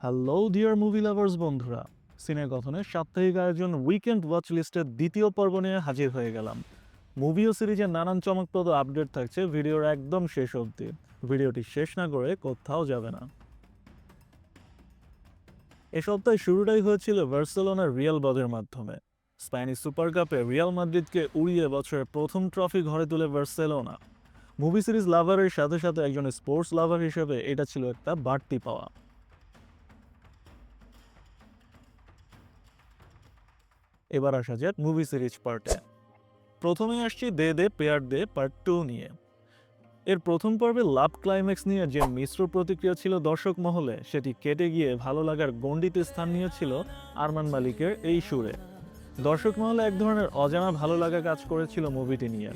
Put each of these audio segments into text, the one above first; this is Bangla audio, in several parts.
হ্যালো ডিয়ার মুভি লাভার্স বন্ধুরা, সিনে কথনের সাপ্তাহিক আয়োজন উইকেন্ড ওয়াচ লিস্টের দ্বিতীয় পর্ব নিয়ে হাজির হয়ে গেলাম। মুভি ও সিরিজের নানান চমকপ্রদ আপডেট থাকছে ভিডিওর একদম শেষ অবধি। ভিডিওটি শেষ না করে কোথাও যাবে না। এ সপ্তাহে শুরুটাই হয়েছিল বার্সেলোনার রিয়াল বাদের মাধ্যমে। স্প্যানিশ সুপার কাপে রিয়াল মাদ্রিদকে উড়িয়ে বছরের প্রথম ট্রফি ঘরে তুলে বার্সেলোনা। মুভি সিরিজ লাভারের সাথে সাথে একজন স্পোর্টস লাভার হিসেবে এটা ছিল একটা বাড়তি পাওয়া। এবার আসা যাক মুভি সিরিজ পার্টে। প্রথমে আসছি দে দে পেয়ার দে পার্ট 2 নিয়ে। এর প্রথম পর্বে লাভ ক্লাইম্যাক্স নিয়ে যে মিশ্র প্রতিক্রিয়া ছিল দর্শক মহলে, সেটি কেটে গিয়ে ভালো লাগার গণ্ডিতে স্থান নিয়েছিল আরমান মালিকের এই সুরে। দর্শক মহলে এক ধরনের অজানা ভালো লাগা কাজ করেছিল মুভিটি নিয়ে।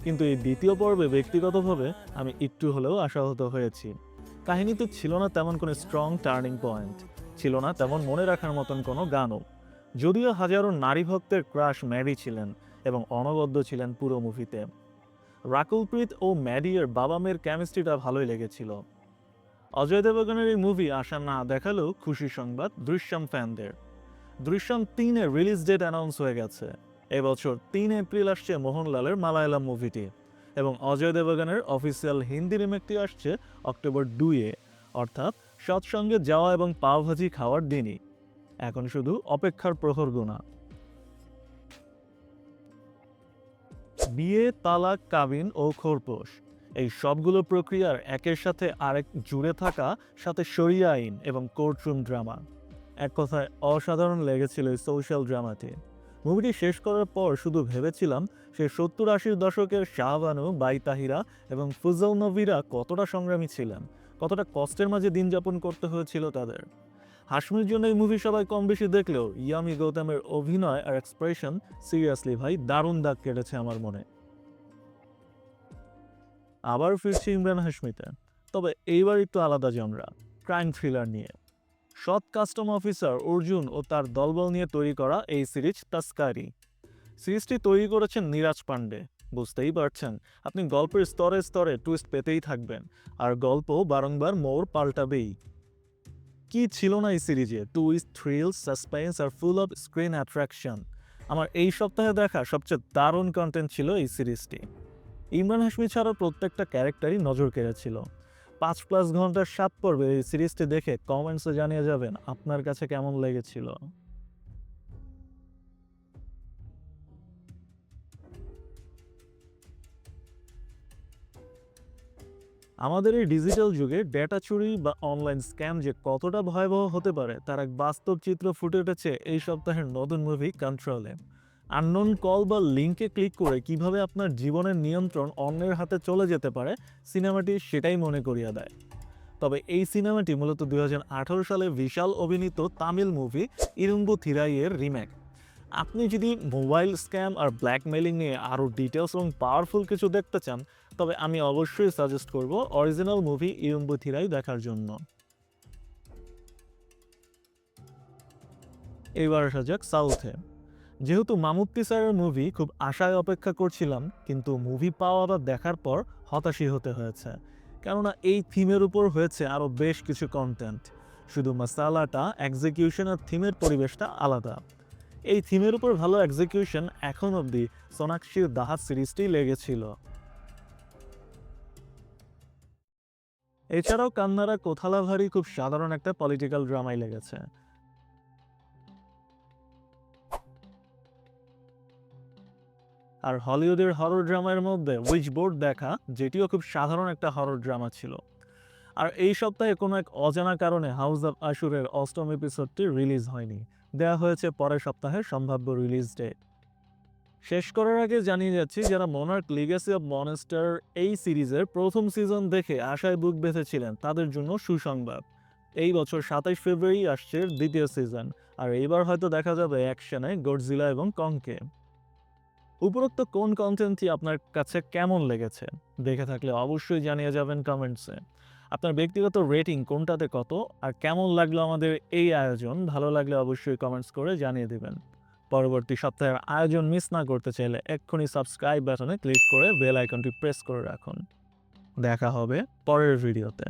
কিন্তু এই দ্বিতীয় পর্বে ব্যক্তিগতভাবে আমি একটু হলেও আশাহত হয়েছি। কাহিনীতে ছিল না তেমন কোনো স্ট্রং টার্নিং পয়েন্ট, ছিল না তেমন মনে রাখার মতন কোনো গানও। যদিও হাজারো নারী ভক্তের ক্রাশ ম্যাডি ছিলেন এবং অনবদ্য ছিলেন পুরো মুভিতে। রাকুলপ্রীত ও ম্যাডিয়ের বাবা মেয়ের কেমিস্ট্রিটা ভালোই লেগেছিল। অজয় দেবগনের এই মুভি আশা না দেখালেও খুশি সংবাদ দৃশ্যম ফ্যানদের। দৃশ্যম 3-এর রিলিজ ডেট অ্যানাউন্স হয়ে গেছে। এবছর 3 এপ্রিল আসছে মোহনলালের মালায়ালাম মুভিটি, এবং অজয় দেবগনের অফিসিয়াল হিন্দি রিমেকটি আসছে অক্টোবর 2-এ, অর্থাৎ সৎসঙ্গে যাওয়া এবং পাওভাজি খাওয়ার দিনই। এখন শুধু অপেক্ষার প্রহর গোনা। বিয়ে, তালাক, কাবিন ও খোরপোশ, এই সবগুলো প্রক্রিয়ার একের সাথে আরেক জুড়ে থাকা, সাথে শরিয়া আইন এবং কোর্টরুম ড্রামা। এক কথায় অসাধারণ লেগেছিল এই সোশ্যাল ড্রামাটি। মুভিটি শেষ করার পর শুধু ভেবেছিলাম সে 70-80 দশকের শাহবানু, বাই তাহিরা এবং ফুজল নবীরা কতটা সংগ্রামী ছিলেন, কতটা কষ্টের মাঝে দিন যাপন করতে হয়েছিল তাদের। হাসমির জন্য এই মুভি সবাই কম বেশি দেখলেও ইয়ামি গৌতমের অভিনয় আর এক্সপ্রেশন সিরিয়াসলি ভাই দারুণ দাগ কেটেছে আমার মনে। আবার ফিরছি ইমরান হাশমিতে, তবে এইবার একটু আলাদা জনরা, ক্রাইম থ্রিলার নিয়ে। সৎ কাস্টম অফিসার অর্জুন ও তার দলবল নিয়ে তৈরি করা এই সিরিজ তাস্কারি। সিরিজটি তৈরি করেছেন নীরাজ পান্ডে। বুঝতেই পারছেন, আপনি গল্পের স্তরে স্তরে টুইস্ট পেতেই থাকবেন, আর গল্প বারংবার মোড় পাল্টাবেই। কি ছিল না এই সিরিজে টুইস্ট, থ্রিল, সাসপেন্স আর ফুল অফ স্ক্রিন অ্যাট্রাকশন। আমার এই সপ্তাহে দেখা সবচেয়ে দারুণ কন্টেন্ট ছিল এই সিরিজটি। ইমরান হাশমি ছাড়াও প্রত্যেকটা ক্যারেক্টারই নজর কেড়েছিল। 5+ ঘন্টার 7 পর্বে এই সিরিজটি দেখে কমেন্টসে জানিয়ে যাবেন আপনার কাছে কেমন লেগেছিল। আমাদের এই ডিজিটাল যুগে ডেটা চুরি বা অনলাইন স্ক্যাম যে কতটা ভয়াবহ হতে পারে তার এক বাস্তব চিত্র ফুটে উঠেছে এই সপ্তাহের নতুন মুভি কন্ট্রোলে। আননোন কল বা লিঙ্কে ক্লিক করে কিভাবে আপনার জীবনের নিয়ন্ত্রণ অন্যের হাতে চলে যেতে পারে, সিনেমাটি সেটাই মনে করিয়ে দেয়। তবে এই সিনেমাটি মূলত 2018 সালে বিশাল অভিনীত তামিল মুভি ইরুম্বু থিরাইয়ের রিমেক। আপনি যদি মোবাইল স্ক্যাম আর ব্ল্যাকমেলিং নিয়ে আরও ডিটেলস এবং পাওয়ারফুল কিছু দেখতে চান, তবে আমি অবশ্যই সাজেস্ট করব অরিজিনাল মুভি ইরুম্বু থিরাই দেখার জন্য। এবার আসা যাক সাউথে। যেহেতু মামুত্তি স্যারের মুভি খুব আশায় অপেক্ষা করছিলাম, কিন্তু মুভি পাওয়া বা দেখার পর হতাশই হতে হয়েছে। কেননা এই থিমের উপর হয়েছে আরও বেশ কিছু কন্টেন্ট। শুধু মাসালাটা, এক্সিকিউশন আর থিমের পরিবেশটা আলাদা। এই থিমের উপর ভালো এক্সিকিউশন এখন অবধি সোনাক্ষীর দাহাত সিরিজটি লেগেছিল। এছাড়াও কান্নারা কোথালাভারি খুব সাধারণ একটা পলিটিক্যাল ড্রামাই লেগেছে। আর হলিউডের হরর ড্রামার মধ্যে উইচ বোর্ড দেখা, যেটিও খুব সাধারণ একটা হরর ড্রামা ছিল। আর এই সপ্তাহে কোনো এক অজানা কারণে হাউস অফ আশুরের 8ম এপিসোডটি রিলিজ হয়নি, দেয়া হয়েছে পরের সপ্তাহের সম্ভাব্য রিলিজ ডেট। শেষ করার আগে জানিয়ে যাচ্ছি, যারা মোনার্ক লিগ্যাসি অব মনস্টার এই সিরিজের প্রথম সিজন দেখে আশায় বুক বেঁধেছিলেন তাদের জন্য সুসংবাদ। এই বছর 27 ফেব্রুয়ারি আসছে দ্বিতীয় সিজন, আর এইবার হয়তো দেখা যাবে অ্যাকশনে গডজিলা এবং কংকে। উপরোক্ত কোন কন্টেন্টটি আপনার কাছে কেমন লেগেছে দেখে থাকলে অবশ্যই জানিয়ে যাবেন কমেন্টসে। আপনার ব্যক্তিগত রেটিং কোনটাতে কত, আর কেমন লাগলো আমাদের এই আয়োজন, ভালো লাগলে অবশ্যই কমেন্টস করে জানিয়ে দেবেন। পরবর্তী সপ্তাহের আয়োজন মিস না করতে চাইলে এক্ষুনি সাবস্ক্রাইব বাটনে ক্লিক করে বেল আইকনটি প্রেস করে রাখুন। দেখা হবে পরের ভিডিওতে।